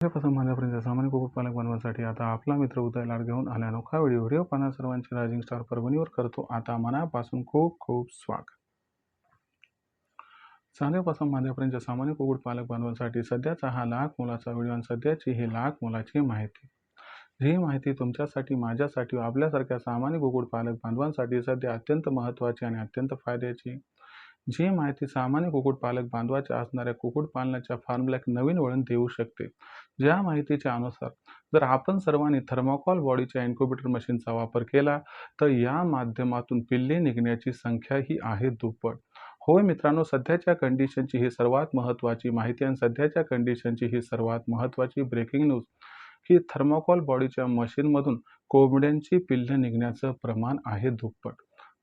माझ्यापासून माझ्यापर्यंत सामान्य कुक्कुटपालक बनवण्यासाठी आता आपला मित्र उदय लाड घेऊन आला अनोखा व्हिडिओ पाहणा सर्वांचे रायझिंग स्टार परभणीवर करतो आता मनापासून खूप खूप स्वागत. चांगल्यापासून माझ्यापर्यंत सामान्य कुक्कुटपालक बनवण्यासाठी सध्याचा हा लाख मोलाचा व्हिडिओ आणि सध्याची ही लाख मोलाची माहिती. ही माहिती तुमच्यासाठी, माझ्यासाठी व आपल्यासारख्या सामान्य कुक्कुटपालक बांधवांसाठी सध्या अत्यंत महत्त्वाची आणि अत्यंत फायद्याची. जी माहिती सामान्य कुक्कुटपालक बांधवाच्या असणाऱ्या कुक्कुटपालनाच्या फार्मला एक नवीन वळण देऊ शकते. ज्या माहितीच्या अनुसार जर आपण सर्वांनी थर्माकोल बॉडीच्या इन्क्युबेटर मशीनचा वापर केला तर या माध्यमातून पिल्ले निघण्याची संख्या ही आहे दुप्पट. होय मित्रांनो, सध्याच्या कंडिशनची ही सर्वात महत्त्वाची माहिती आणि सध्याच्या कंडिशनची ही सर्वात महत्त्वाची ब्रेकिंग न्यूज की थर्माकोल बॉडीच्या मशीनमधून कोंबड्यांची पिल्ले निघण्याचं प्रमाण आहे दुप्पट.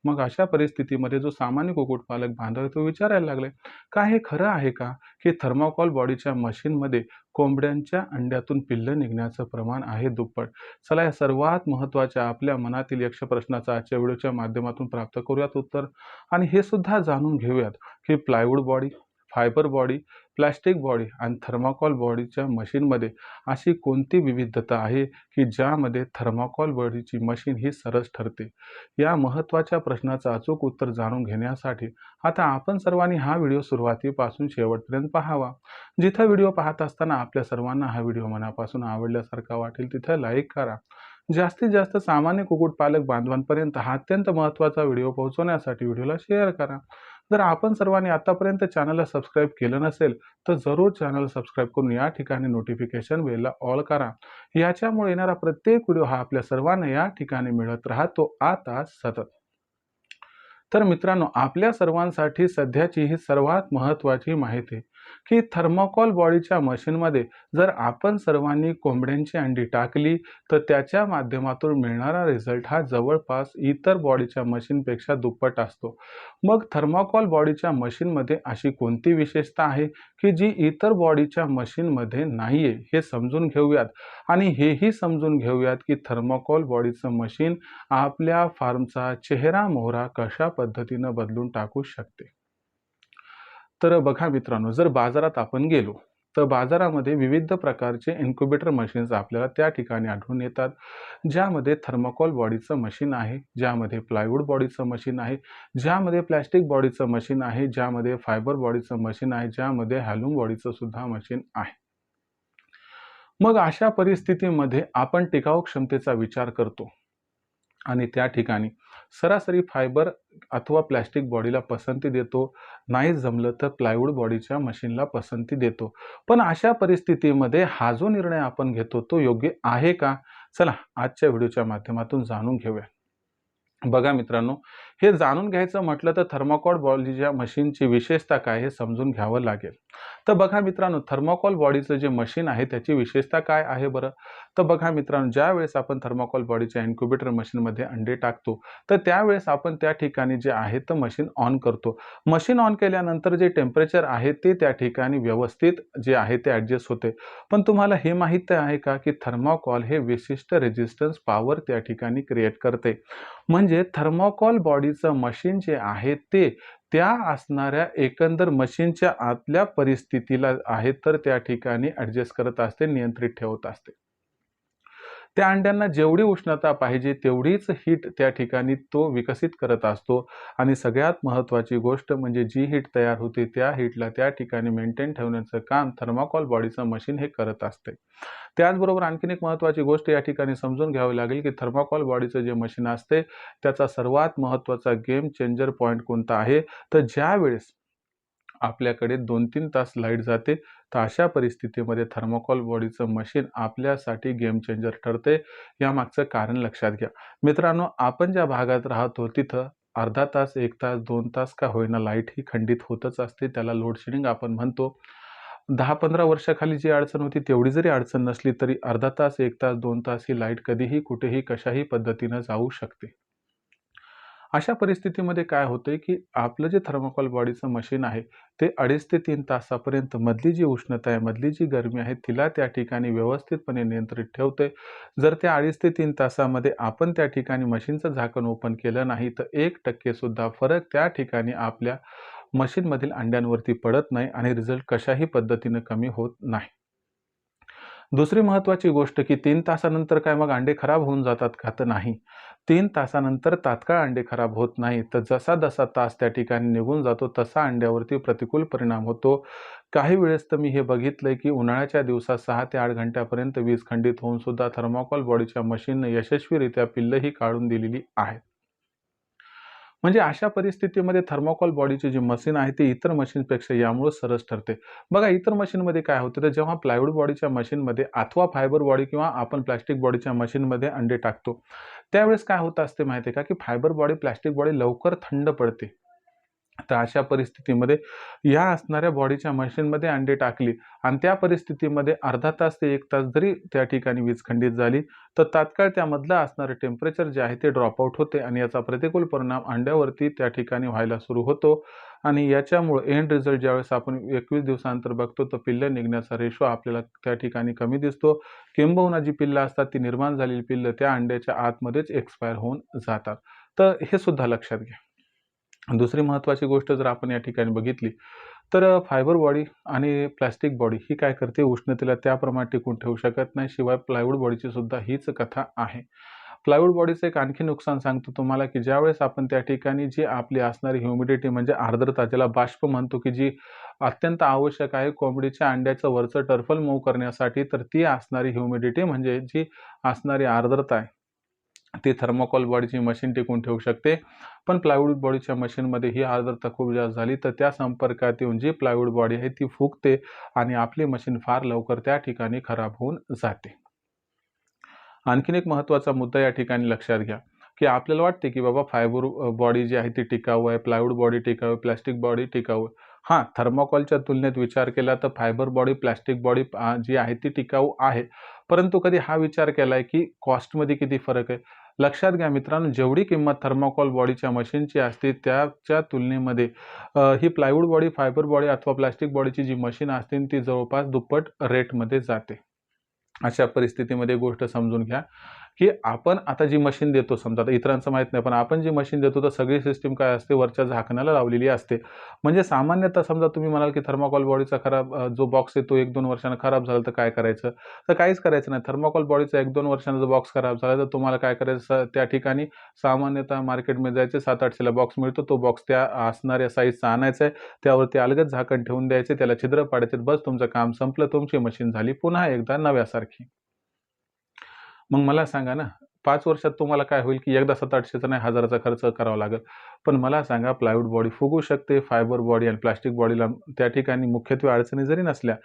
मग अशा परिस्थितीमध्ये जो सामान्य कुक्कुटपालक बांधव आहे तो विचारायला लागले, काय हे खरं आहे का की थर्माकोल बॉडीच्या मशीनमध्ये कोंबड्यांच्या अंड्यातून पिल्लं निघण्याचं प्रमाण आहे दुप्पट? चला या सर्वात महत्त्वाच्या आपल्या मनातील यक्ष प्रश्नाचा आजच्या व्हिडिओच्या माध्यमातून प्राप्त करूयात उत्तर आणि हे सुद्धा जाणून घेऊयात की plywood body, fibre body, plastic body आणि थर्माकोल बॉडीच्या मशीनमध्ये अशी कोणती विविधता आहे की ज्यामध्ये थर्माकोल बॉडीची मशीन ही सरस ठरते? या महत्त्वाच्या प्रश्नाचं अचूक उत्तर जाणून घेण्यासाठी आता आपण सर्वांनी हा व्हिडिओ सुरुवातीपासून शेवटपर्यंत पाहावा. जिथं व्हिडिओ पाहत असताना आपल्या सर्वांना हा व्हिडिओ मनापासून आवडल्यासारखा वाटेल तिथं लाईक करा. जास्तीत जास्त सामान्य कुक्कुटपालक बांधवांपर्यंत हा अत्यंत महत्त्वाचा व्हिडिओ पोहोचवण्यासाठी व्हिडिओला शेअर करा. जर आपण सर्वांनी आतापर्यंत चॅनलला सबस्क्राईब केलं नसेल तर जरूर चॅनल सबस्क्राईब करून या ठिकाणी नोटिफिकेशन बेलला ऑल करा. याच्यामुळे येणारा प्रत्येक व्हिडिओ हा आपल्या सर्वांना या ठिकाणी मिळत राहतो आता सतत. तर मित्रांनो, आपल्या सर्वांसाठी सध्याची ही सर्वात महत्त्वाची माहिती की थर्माकोल बॉडीच्या मशीनमध्ये जर आपण सर्वांनी कोंबड्यांची अंडी टाकली तर त्याच्या माध्यमातून मिळणारा रिझल्ट हा जवळपास इतर बॉडीच्या मशीनपेक्षा दुप्पट असतो. मग थर्माकोल बॉडीच्या मशीनमध्ये अशी कोणती विशेषता आहे की जी इतर बॉडीच्या मशीनमध्ये नाहीये हे समजून घेऊयात आणि हेही समजून घेऊयात की थर्माकोल बॉडीचं मशीन आपल्या फार्मचा चेहरा मोहरा कशा पद्धतीनं बदलून टाकू शकते. तर बघा मित्रांनो, जर बाजारात आपण गेलो तर बाजारामध्ये विविध प्रकारचे इन्क्युबेटर मशीन्स आपल्याला त्या ठिकाणी आढळून येतात, ज्यामध्ये थर्माकोल बॉडीचं मशीन आहे, ज्यामध्ये प्लायवूड बॉडीचं मशीन आहे, ज्यामध्ये प्लॅस्टिक बॉडीचं मशीन आहे, ज्यामध्ये फायबर बॉडीचं मशीन आहे, ज्यामध्ये हॅलूम बॉडीचं सुद्धा मशीन आहे. मग अशा परिस्थितीमध्ये आपण टिकाऊ क्षमतेचा विचार करतो आणि त्या ठिकाणी सरासरी फायबर अथवा प्लॅस्टिक बॉडीला पसंती देतो, नाही जमलं तर प्लायवूड बॉडीच्या मशीनला पसंती देतो. पण अशा परिस्थितीमध्ये हा जो निर्णय आपण घेतो तो योग्य आहे का? चला आजच्या व्हिडिओच्या माध्यमातून जाणून घेऊया. बघा मित्रांनो, हे जाणून घ्यायचं म्हटलं तर थर्माकोल बॉडीच्या मशीनची विशेषता काय हे समजून घ्यावं लागेल. तर बघा मित्रांनो, थर्माकोल बॉडीचं जे मशीन आहे त्याची विशेषता काय आहे बरं? तर बघा मित्रांनो, ज्यावेळेस आपण थर्माकोल बॉडीच्या इन्क्युबेटर मशीनमध्ये अंडे टाकतो तर त्यावेळेस आपण त्या ठिकाणी जे आहे तर मशीन ऑन करतो. मशीन ऑन केल्यानंतर जे टेम्परेचर आहे ते त्या ठिकाणी व्यवस्थित जे आहे ते ॲडजस्ट होते. पण तुम्हाला हे माहीत आहे का की थर्माकोल हे विशिष्ट रेझिस्टन्स पॉवर त्या ठिकाणी क्रिएट करते. म्हणजे थर्माकोल बॉडीचं मशीन जे आहे ते त्या असणाऱ्या एकंदर मशीनच्या आतल्या परिस्थितीला आहे तर त्या ठिकाणी ॲडजस्ट करत असते, नियंत्रित ठेवत असते. त्या अंड्यांना जेवढी उष्णता पाहिजे तेवढीच हीट त्या ठिकाणी तो विकसित करत असतो आणि सगळ्यात महत्त्वाची गोष्ट म्हणजे जी हीट तयार होते त्या हीटला त्या ठिकाणी मेंटेन ठेवण्याचं काम थर्माकोल बॉडीचं मशीन हे करत असते. त्याचबरोबर आणखीन एक महत्त्वाची गोष्ट या ठिकाणी समजून घ्यावी लागेल की थर्माकोल बॉडीचं जे मशीन असते त्याचा सर्वात महत्त्वाचा गेम चेंजर पॉईंट कोणता आहे? तर ज्यावेळेस आपल्याकडे 2-3 तास लाईट जाते तर अशा परिस्थितीमध्ये थर्माकोल बॉडीचं मशीन आपल्यासाठी गेम चेंजर ठरते. यामागचं कारण लक्षात घ्या. मित्रांनो, आपण ज्या भागात राहतो तिथं अर्धा तास, 1 तास, 2 तास का होईना लाईट ही खंडित होतच असते. त्याला लोडशेडिंग आपण म्हणतो. 10-15 वर्षाखाली जी अडचण होती तेवढी जरी अडचण नसली तरी अर्धा तास, 1 तास, 2 तास ही लाईट कधीही, कुठेही, कशाही पद्धतीनं जाऊ शकते. अशा परिस्थितीमध्ये काय होतंय की आपलं जे थर्माकोल बॉडीचं मशीन आहे ते 2.5 ते 3 तासापर्यंत मधली जी उष्णता आहे, मधली जी गरमी आहे तिला त्या ठिकाणी व्यवस्थितपणे नियंत्रित ठेवते. जर त्या 2.5 ते 3 तासामध्ये आपण त्या ठिकाणी मशीनचं झाकण ओपन केलं नाही तर 1% सुद्धा फरक त्या ठिकाणी आपल्या मशीनमधील अंड्यांवरती पडत नाही आणि रिझल्ट कशाही पद्धतीनं कमी होत नाही. दुसरी महत्त्वाची गोष्ट की 3 तासानंतर काय मग अंडे खराब होऊन जातात का? तर नाही. 3 तासानंतर तात्काळ अंडे खराब होत नाही. तर जसा-जसा तास त्या ठिकाणी निघून जातो तसा अंड्यावरती प्रतिकूल परिणाम होतो. काही वेळेस तर मी हे बघितलंय की उन्हाळ्याच्या दिवसात 6 ते 8 घंट्यापर्यंत वीज खंडित होऊन सुद्धा थर्माकोल बॉडीच्या मशीनने यशस्वीरित्या पिल्लंही काढून दिलेली आहेत. म्हणजे अशा परिस्थितीमध्ये थर्माकोल बॉडीची जी मशीन आहे ती इतर मशीनपेक्षा यामुळे सरस ठरते. बघा इतर मशीनमध्ये काय होतं तर जेव्हा प्लायवूड बॉडीच्या मशीनमध्ये अथवा फायबर बॉडी किंवा आपण प्लास्टिक बॉडीच्या मशीनमध्ये अंडे टाकतो. त्यावेळेस काय होत असते माहिती आहे का, की फायबर बॉडी, प्लास्टिक बॉडी लवकर थंड पडते. तर अशा परिस्थितीमध्ये या असणाऱ्या बॉडीच्या मशीनमध्ये अंडे टाकली आणि त्या परिस्थितीमध्ये अर्धा तास ते 1 तास जरी त्या ठिकाणी वीज खंडित झाली, तर तात्काळ त्यामधलं असणारं टेम्परेचर जे आहे ते ड्रॉप आउट होते आणि याचा प्रतिकूल परिणाम अंड्यावरती त्या ठिकाणी व्हायला सुरू होतो आणि याच्यामुळे एंड रिझल्ट ज्यावेळेस आपण 21 दिवसानंतर बघतो, तर पिल्लं निघण्याचा रेशो आपल्याला त्या ठिकाणी कमी दिसतो. किंबहुना जी पिल्लं असतात ती निर्माण झालेली पिल्लं त्या अंड्याच्या आतमध्येच एक्सपायर होऊन जातात. तर हे सुद्धा लक्षात घ्या. दुसरी महत्त्वाची गोष्ट जर आपण या ठिकाणी बघितली, तर फायबर बॉडी आणि प्लास्टिक बॉडी ही काय करते, उष्णतेला त्याप्रमाणे टिकवून ठेवू शकत नाही. शिवाय प्लायवूड बॉडीची सुद्धा हीच कथा आहे. प्लायवूड बॉडीचं एक आणखी नुकसान सांगतो तुम्हाला, की ज्यावेळेस आपण त्या ठिकाणी जी आपली असणारी ह्युमिडिटी म्हणजे आर्द्रता, ज्याला बाष्प म्हणतो, की जी अत्यंत आवश्यक आहे कोंबडीच्या अंड्याचं वरचं टर्फल मूव्ह करण्यासाठी, तर ती असणारी ह्युमिडिटी म्हणजे जी असणारी आर्द्रता आहे, ती थर्माकोल बॉडीची मशीन टिकवून ठेवू शकते. पण प्लायवूड बॉडीच्या मशीनमध्ये ही आर्द्रता खूप जास्त झाली, तर त्या संपर्कात येऊन जी प्लायवूड बॉडी आहे ती फुगते आणि आपली मशीन फार लवकर त्या ठिकाणी खराब होऊन जाते. आणखीन एक महत्त्वाचा मुद्दा या ठिकाणी लक्षात घ्या, की आपल्याला वाटते की बाबा फायबर बॉडी जी आहे ती टिकाऊ आहे, प्लायवूड बॉडी टिकाऊ आहे, प्लास्टिक बॉडी टिकाऊ आहे. हां, थर्माकोलच्या तुलनेत विचार केला तर फायबर बॉडी, प्लास्टिक बॉडी जी आहे ती टिकाऊ आहे. परंतु कधी हा विचार केलाय की कॉस्टमध्ये किती फरक आहे? लक्षात घ्या मित्रांनो, जेवढी किंमत थर्माकोल बॉडीच्या मशीनची असते त्याच्या तुलनेमध्ये ही प्लायवूड बॉडी, फायबर बॉडी अथवा प्लास्टिक बॉडीची जी मशीन असते ती जवळपास दुप्पट रेटमध्ये जाते. अशा परिस्थितीमध्ये गोष्ट समजून घ्या, की आपण आता जी मशीन देतो समजा आता इतरांचं माहीत नाही, पण आपण जी मशीन देतो तर सगळी सिस्टम काय असते वरच्या झाकणाला लावलेली असते. म्हणजे सामान्यतः समजा तुम्ही म्हणाल, की थर्माकोल बॉडीचा जो बॉक्स आहे तो 1-2 वर्षांनं खराब झाला तर काय करायचं? तर काहीच करायचं नाही. थर्माकोल बॉडीचा 1-2 वर्षांचा जर बॉक्स खराब झाला तर तुम्हाला काय करायचं त्या ठिकाणी सामान्यतः मार्केटमध्ये जायचं 700-800ला बॉक्स मिळतो. तो बॉक्स त्या असणाऱ्या साईजचा आणायचा आहे. त्यावरती अलगद झाकण ठेवून द्यायचे, त्याला छिद्र पाडायचे. बस तुमचं काम संपलं. तुमची मशीन झाली पुन्हा एकदा नव्यासारखी. मग मला सांगा ना, 5 वर्षात तुम्हाला काय होईल, की एकदा 700-800चा नाही 1000चा खर्च करावा लागेल. पण मला सांगा प्लायवूड बॉडी फुगू शकते, फायबर बॉडी आणि प्लास्टिक बॉडीला त्या ठिकाणी मुख्यत्वे अडचणी जरी नसल्या,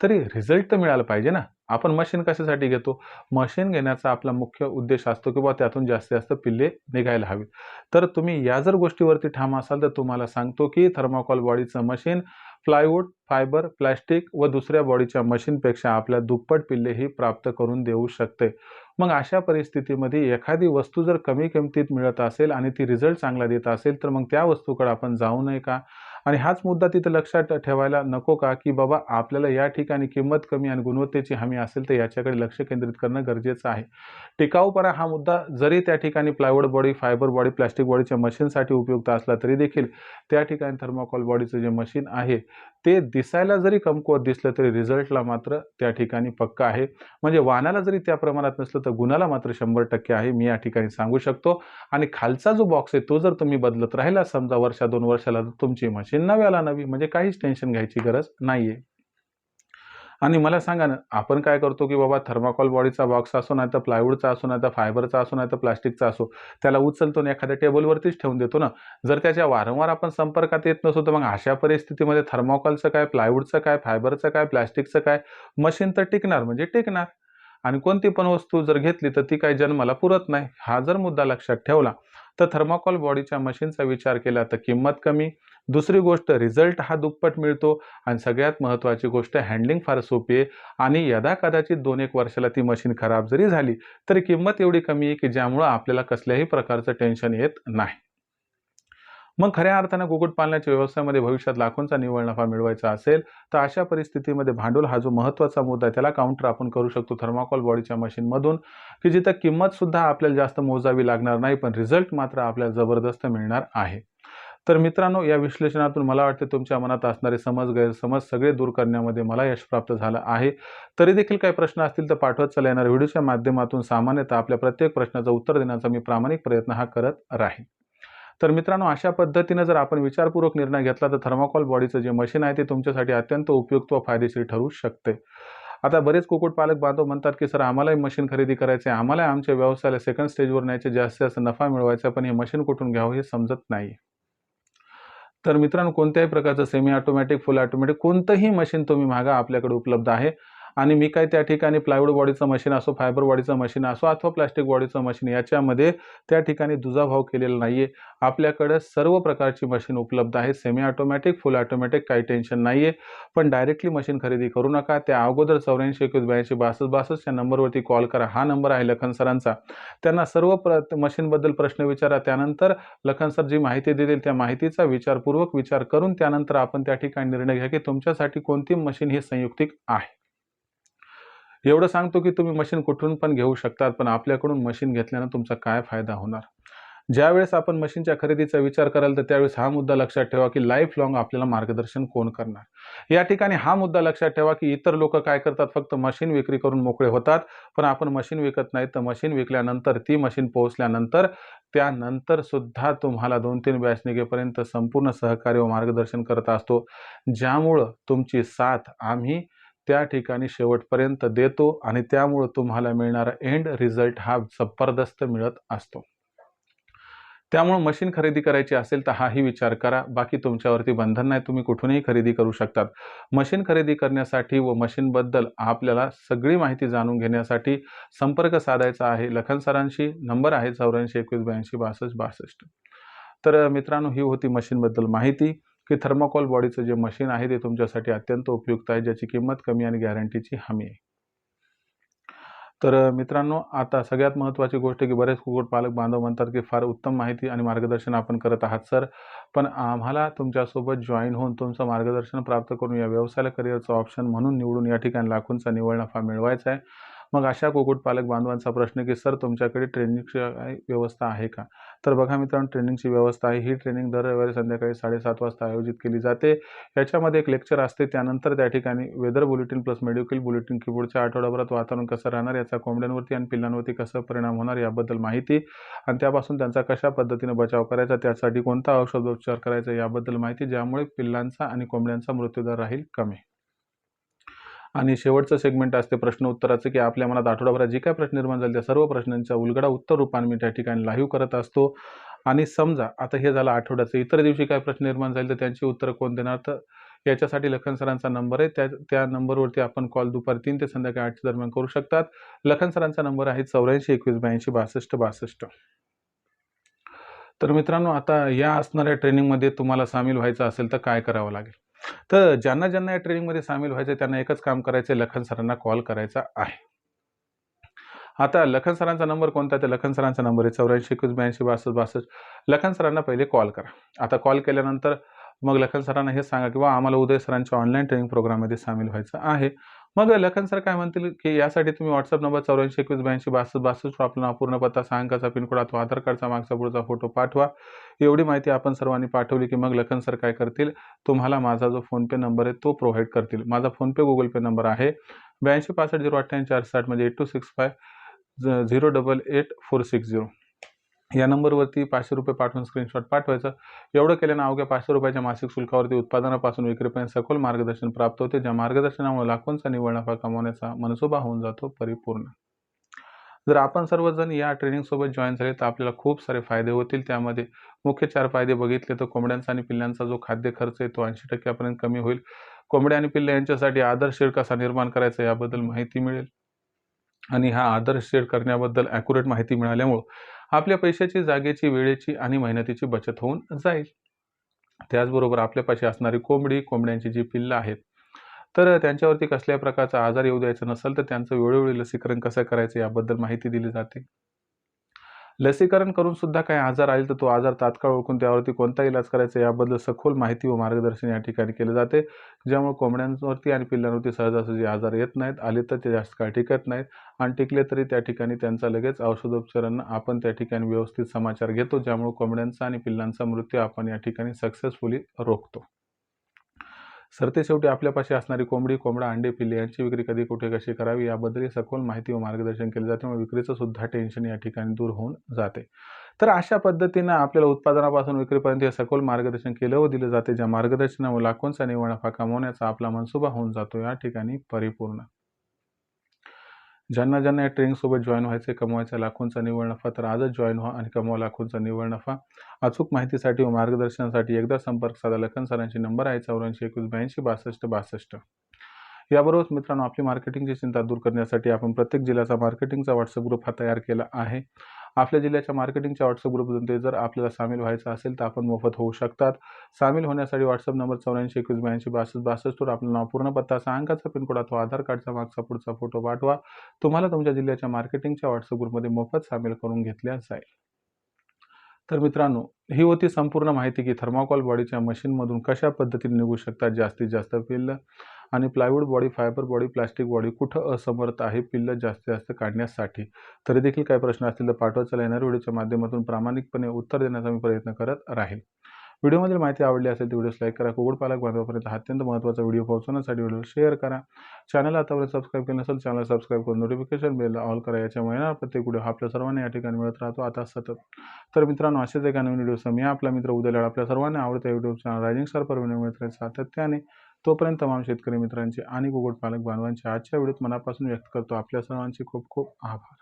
तरी रिझल्ट तर मिळाला पाहिजे ना. आपण मशीन कशासाठी घेतो? मशीन घेण्याचा आपला मुख्य उद्देश असतो, की बाबा त्यातून जास्तीत जास्त पिल्ले निघायला हवीत. तर तुम्ही या जर गोष्टीवरती ठाम असाल, तर तुम्हाला सांगतो, की थर्माकोल बॉडीचं मशीन प्लायवूड, फायबर, प्लास्टिक व दुसऱ्या बॉडीच्या मशीनपेक्षा आपल्या दुप्पट पिल्लेही प्राप्त करून देऊ शकते. मग अशा परिस्थितीमध्ये एखादी वस्तू जर कमी किमतीत मिळत असेल आणि ती रिझल्ट चांगला देत असेल, तर मग त्या वस्तूकडे आपण जाऊ नये का? आणि हाच मुद्दा तिथं लक्षात ठेवायला नको का, की बाबा आपल्याला या ठिकाणी किंमत कमी आणि गुणवत्तेची हमी असेल, तर याच्याकडे लक्ष केंद्रित करणं गरजेचं आहे. टिकाऊपणा हा मुद्दा जरी त्या ठिकाणी plywood body, fibre body, plastic बॉडीच्या मशीनसाठी उपयुक्त असला तरी देखील त्या ठिकाणी थर्माकोल बॉडीचं जे मशीन आहे, ते दिसायला जरी कमकुवत दिसलं तरी रिझल्टला मात्र त्या ठिकाणी पक्का आहे. म्हणजे वाणाला जरी त्या प्रमाणात नसलं तर गुणाला मात्र 100% आहे, मी या ठिकाणी सांगू शकतो. आणि खालचा जो बॉक्स आहे तो जर तुम्ही बदलत राहिला समजा वर्षा 2 वर्षाला, तर तुमची मशीन नव्याला नवी. म्हणजे काहीच टेन्शन घ्यायची गरज नाहीये. आणि मला सांगा ना, आपण काय करतो, की बाबा थर्माकोल बॉडीचा बॉक्स असो, नाहीतर प्लायवूडचा असो, नाहीतर फायबरचा असो, नाहीतर प्लास्टिकचा असो, त्याला उचलतो आणि एखाद्या टेबलवरतीच ठेवून देतो ना. जर त्याच्या वारंवार आपण संपर्कात येत नसू, तर मग अशा परिस्थितीमध्ये थर्माकोलचं काय, प्लायवूडचं काय, फायबरचं काय, प्लास्टिकचं काय, मशीन तर टिकणार म्हणजे टिकणार. आणि कोणती पण वस्तू जर घेतली तर ती काही जन्माला पुरत नाही. हा जर मुद्दा लक्षात ठेवला, तर थर्माकोल बॉडीच्या मशीनचा विचार केला तर किंमत कमी. दुसरी गोष्ट रिझल्ट हा दुप्पट मिळतो आणि सगळ्यात महत्त्वाची गोष्ट हँडलिंग फार सोपी आहे आणि यदाकदाचित 2-1 वर्षाला ती मशीन खराब जरी झाली, तरी किंमत एवढी कमी आहे, की ज्यामुळं आपल्याला कसल्याही प्रकारचं टेन्शन येत नाही. मग खऱ्या अर्थानं कुक्कुटपालनाच्या व्यवसायामध्ये भविष्यात लाखोंचा निव्वळ नफा मिळवायचा असेल, तर अशा परिस्थितीमध्ये भांडवल हा जो महत्त्वाचा मुद्दा आहे, त्याला काउंटर आपण करू शकतो थर्माकोल बॉडीच्या मशीनमधून, की जिथं किंमतसुद्धा आपल्याला जास्त मोजावी लागणार नाही, पण रिझल्ट मात्र आपल्याला जबरदस्त मिळणार आहे. तर मित्रांनो, या विश्लेषणातून मला वाटते तुमच्या मनात असणारे समज, गैरसमज सगळे दूर करण्यामध्ये मला यश प्राप्त झालं आहे. तरी देखील काही प्रश्न असतील तर पाठवत चला. येणाऱ्या व्हिडिओच्या माध्यमातून सामान्यतः आपल्या प्रत्येक प्रश्नाचं उत्तर देण्याचा मी प्रामाणिक प्रयत्न हा करत राहीन. तर मित्रांनो, अशा पद्धतीने जर आपण विचारपूर्वक निर्णय घेतला तर थर्माकोल बॉडीचं जे मशीन आहे ते तुमच्यासाठी अत्यंत उपयुक्त व फायदेशीर ठरू शकते. आता बरेच कुक्कुटपालक बांधव म्हणतात, की सर आम्हालाही मशीन खरेदी करायचे आहे, आम्हाला आमच्या व्यवसायाला सेकंड स्टेजवर न्यायचे, जास्तीत जास्त नफा मिळवायचा, पण हे मशीन कुठून घ्यावं हे समजत नाही. तर मित्रांनो, कोणत्याही प्रकारचं सेमी ऑटोमॅटिक, फुल ऑटोमॅटिक कोणतंही मशीन तुम्ही मागा, आपल्याकडे उपलब्ध आहे. आणि मी काय त्या ठिकाणी प्लायवूड बॉडीचं मशीन असो, फायबर बॉडीचं मशीन असो अथवा प्लास्टिक बॉडीचं मशीन याच्यामध्ये त्या ठिकाणी दुजाभाव केलेला नाहीये. आपल्याकडे सर्व प्रकारची मशीन उपलब्ध आहे. सेमी ऑटोमॅटिक, फुल ऑटोमॅटिक काही टेन्शन नाहीये. पण डायरेक्टली मशीन खरेदी करू नका. त्या अगोदर 84 21 82 62 62 या नंबरवरती कॉल करा. हा नंबर आहे लखन सरांचा. त्यांना सर्व मशीनबद्दल प्रश्न विचारा. त्यानंतर लखन सर जी माहिती देतील त्या माहितीचा विचारपूर्वक विचार करून त्यानंतर आपण त्या ठिकाणी निर्णय घ्या, की तुमच्यासाठी कोणती मशीन ही संयुक्तिक आहे. एवढं सांगतो, की तुम्ही मशीन कुठून पण घेऊ शकतात, पण आपल्याकडून मशीन घेतल्यानं तुमचा काय फायदा होणार? ज्यावेळेस आपण मशीनच्या खरेदीचा विचार कराल तर त्यावेळेस हा मुद्दा लक्षात ठेवा, की लाईफ लाँग आपल्याला मार्गदर्शन कोण करणार? या ठिकाणी हा मुद्दा लक्षात ठेवा, की इतर लोकं काय करतात, फक्त मशीन विक्री करून मोकळे होतात. पण आपण मशीन विकत नाही, तर मशीन विकल्यानंतर ती मशीन पोहोचल्यानंतर त्यानंतर सुद्धा तुम्हाला 2-3 बॅच निघेपर्यंत संपूर्ण सहकार्य व मार्गदर्शन करत असतो. ज्यामुळं तुमची साथ आम्ही त्या ठिकाणी शेवटपर्यंत देतो आणि त्यामुळं तुम्हाला मिळणारा एंड रिझल्ट हा जबरदस्त मिळत असतो. त्यामुळे मशीन खरेदी करायची असेल तर हाही विचार करा. बाकी तुमच्यावरती बंधन नाही, तुम्ही कुठूनही खरेदी करू शकतात. मशीन खरेदी करण्यासाठी व मशीनबद्दल आपल्याला सगळी माहिती जाणून घेण्यासाठी संपर्क साधायचा आहे लखन सरांशी. नंबर आहे 84 21 82 62 62. तर मित्रांनो, ही होती मशीनबद्दल माहिती, की थर्माकोल बॉडीचं जे मशीन आहे ते तुमच्यासाठी अत्यंत उपयुक्त आहे, ज्याची किंमत कमी आणि गॅरंटीची हमी आहे. तर मित्रांनो, आता सगळ्यात महत्त्वाची गोष्ट की बरेच कुक्कुटपालक बांधव म्हणतात, की फार उत्तम माहिती आणि मार्गदर्शन आपण करत आहात सर. पण आम्हाला तुमच्यासोबत जॉइन होऊन तुमचं मार्गदर्शन प्राप्त करून या व्यवसायाला करिअरचा ऑप्शन म्हणून निवडून या ठिकाणी लाखोंचा निव्वळ नफा मिळवायचा आहे. मग अशा कुक्कुटपालक बांधवांचा प्रश्न की सर तुमच्याकडे ट्रेनिंगची काही व्यवस्था आहे का? तर बघा मित्रांनो, ट्रेनिंगची व्यवस्था आहे. ही ट्रेनिंग दर रविवारी संध्याकाळी 7:30 वाजता आयोजित केली जाते. याच्यामध्ये एक लेक्चर असते. त्यानंतर त्या ठिकाणी weather bulletin plus medical bulletin, की पुढच्या आठवड्याभरात वातावरण कसं राहणार, याचा कोंबड्यांवरती आणि पिल्लांवरती कसा परिणाम होणार याबद्दल माहिती आणि त्यापासून त्यांचा कशा पद्धतीने बचाव करायचा, त्यासाठी कोणता औषधोपचार करायचा याबद्दल माहिती, ज्यामुळे पिल्लांचा आणि कोंबड्यांचा मृत्यूदर राहील कमी. आणि शेवटचं सेगमेंट असते प्रश्न उत्तराचं, की आपल्या मनात आठवडाभरात जे काही प्रश्न निर्माण झाले त्या सर्व प्रश्नांचा उलगडा उत्तर रूपाने मी त्या ठिकाणी लाईव्ह करत असतो. आणि समजा आता हे झालं आठवड्याचं, इतर दिवशी काय प्रश्न निर्माण झाले तर त्यांची उत्तरं कोण देणार? तर याच्यासाठी लखन सरांचा नंबर आहे. त्या नंबरवरती आपण कॉल दुपारी 3 ते संध्याकाळी 8च्या दरम्यान करू शकतात. लखन सरांचा नंबर आहे 84 21 82 62 62. तर मित्रांनो, आता या असणाऱ्या ट्रेनिंगमध्ये तुम्हाला सामील व्हायचं असेल तर काय करावं लागेल? तर ज्यांना या ट्रेनिंगमध्ये सामील व्हायचं त्यांना एकच काम करायचं, लखन सरांना कॉल करायचा आहे. आता लखन सरांचा नंबर कोणता आहे? तर लखन सरांचा नंबर आहे 84 21 82 62 62. लखन सरांना पहिले कॉल करा. आता कॉल केल्यानंतर मग लखन सरांना हे सांगा, की आम्हाला उदय सरांच्या ऑनलाईन ट्रेनिंग प्रोग्राममध्ये सामील व्हायचं आहे. मग लखन सर काय म्हणतील, की यासाठी तुम्ही WhatsApp नंबर 84 21 82 62 62 वर आपला पूर्ण पत्ता, 6 अंकाचा पिनकोड अथवा आधार कार्डचा मागचा पुढचा फोटो पाठवा. एवढी माहिती आपण सर्वांनी पाठवली, की मग लखन सर काय करतील, तुम्हाला माझा जो फोनपे नंबर आहे तो प्रोव्हाइड करतील. माझा फोनपे गुगल पे नंबर आहे 82 65 098 460, म्हणजे 8265 088460. या नंबरवरती ₹500 पाठवून स्क्रीनशॉट पाठवायचं. एवढं केल्यानं अवघ्या ₹500च्या मासिक शुल्कावरती उत्पादनापासून विक्रीपर्यंत सखोल मार्गदर्शन प्राप्त होते, ज्या मार्गदर्शनामुळे लाखोंचा निव्वळ नफा कमवण्याचा मनसुबा होऊन जातो परिपूर्ण. जर आपण सर्वजण या ट्रेनिंगसोबत जॉईन झाले तर आपल्याला खूप सारे फायदे होतील. त्यामध्ये मुख्य 4 फायदे बघितले तर कोंबड्यांचा आणि पिल्लांचा जो खाद्य खर्च आहे तो 80% पर्यंत कमी होईल. कोंबड्या आणि पिल्ले यांच्यासाठी आदर्श शेड कसा निर्माण करायचा याबद्दल माहिती मिळेल. आणि हा आदर्श शेड करण्याबद्दल ॲक्युरेट माहिती मिळाल्यामुळं आपल्या पैशाची, जागेची, वेळेची आणि मेहनतीची बचत होऊन जाईल. त्याचबरोबर आपल्यापाशी असणारी कोंबडी, कोंबड्यांची जी पिल्लं आहेत, तर त्यांच्यावरती कसल्याही प्रकारचा आजार येऊ द्यायचा नसेल, तर त्यांचं वेळोवेळी लसीकरण कसं करायचं याबद्दल माहिती दिली जाते. लसीकरण करून सुद्धा काही आजार आले तर तो आजार तात्काळ ओळखून त्यावरती कोणता इलाज करायचा याबद्दल सखोल माहिती व मार्गदर्शन या ठिकाणी केले जाते, ज्यामुळे कोंबड्यांवरती आणि पिल्लांवरती सहजासहजी आजार येत नाहीत. आले तर ते जास्त काळ टिकत नाहीत आणि टिकले तरी त्या ठिकाणी त्यांचा लगेच औषधोपचारांना आपण त्या ठिकाणी व्यवस्थित समाचार घेतो, ज्यामुळे कोंबड्यांचा आणि पिल्लांचा मृत्यू आपण या ठिकाणी सक्सेसफुली रोखतो. सरतेशेवटी आपल्यापाशी असणारी कोंबडी, कोंबडा, अंडे, पिल्ले यांची विक्री कधी, कुठे, कशी करावी याबद्दल सखोल माहिती व मार्गदर्शन केले जाते. मग विक्रीचं सुद्धा टेन्शन या ठिकाणी दूर होऊन जाते. तर अशा पद्धतीनं आपल्याला उत्पादनापासून विक्रीपर्यंत हे सखोल मार्गदर्शन केलं व दिलं जाते, ज्या मार्गदर्शनामुळे लाखोंचा निव्वळ नफा कमवण्याचा आपला मनसुबा होऊन जातो या ठिकाणी परिपूर्ण. ज्यांना ज्यांना या ट्रेनिंगसोबत जॉईन व्हायचे, कमवायचा लाखोंचा निव्वळ नफा, तर आजच जॉईन व्हा आणि कमवा लाखोंचा निव्वळ नफा. अचूक माहितीसाठी व मार्गदर्शनासाठी एकदा संपर्क साधा. लखन सरांची नंबर आहे 8421826262. याबरोबरच मित्रांनो, आपली मार्केटिंगची चिंता दूर करण्यासाठी आपण प्रत्येक जिल्ह्याचा मार्केटिंगचा व्हॉट्सअप ग्रुप हा तयार केला आहे. आपल्या जिल्ह्याच्या मार्केटिंगच्या व्हॉट्सअप ग्रुपमध्ये जर आपल्याला सामील व्हायचं असेल तर आपण मोफत होऊ शकतात. सामील होण्यासाठी व्हॉट्सअप नंबर 8421826262 वर आपलं नाव, पूर्ण पत्ता, 6 अंकाचा पिनकोड अथवा आधार कार्डचा मागचा पुढचा फोटो पाठवा. तुम्हाला तुमच्या जिल्ह्याच्या मार्केटिंगच्या व्हॉट्सअप ग्रुपमध्ये मोफत सामील करून घेतल्या जाईल. तर मित्रांनो, ही होती संपूर्ण माहिती की थर्माकोल बॉडीच्या मशीनमधून कशा पद्धतीने निघू शकतात जास्तीत जास्त पिल्लं, आणि plywood body, fibre body, plastic body कुठं असमर्थ आहे पिल्लं जास्तीत जास्त काढण्यासाठी. तरी देखील काही प्रश्न असतील तर पाठवा. चला, येणाऱ्या व्हिडिओच्या माध्यमातून प्रामाणिकपणे उत्तर देण्याचा मी प्रयत्न करत राहील. व्हिडिओमधील माहिती आवडली असेल तर व्हिडिओस लाईक करा. कुक्कुटपालक बांधवापर्यंत हा अत्यंत महत्त्वाचा व्हिडिओ पोहोचवण्यासाठी व्हिडिओ शेअर करा. चॅनल आतापर्यंत सबस्क्राईब केलं नसेल, चॅनल सबस्क्राईब करून नोटिफिकेशन बेलला ऑल करा. याच्यामुळे येणारा प्रत्येक व्हिडिओ आपल्या सर्वांना या ठिकाणी मिळत राहतो आता सतत. तर मित्रांनो, असेच एका नवीन व्हिडिओसह मी आपला मित्र उद्या आपल्या सर्वांना आवडत्या YouTube channel rising star Parveen मिळत राहील सातत्याने. तोपर्यंत तमाम शेतकरी मित्रांचे आणि कुक्कुटपालक बांधवांचे आजच्या व्हिडिओत मनापासून व्यक्त करतो आपल्या सर्वांचे खूप खूप आभार.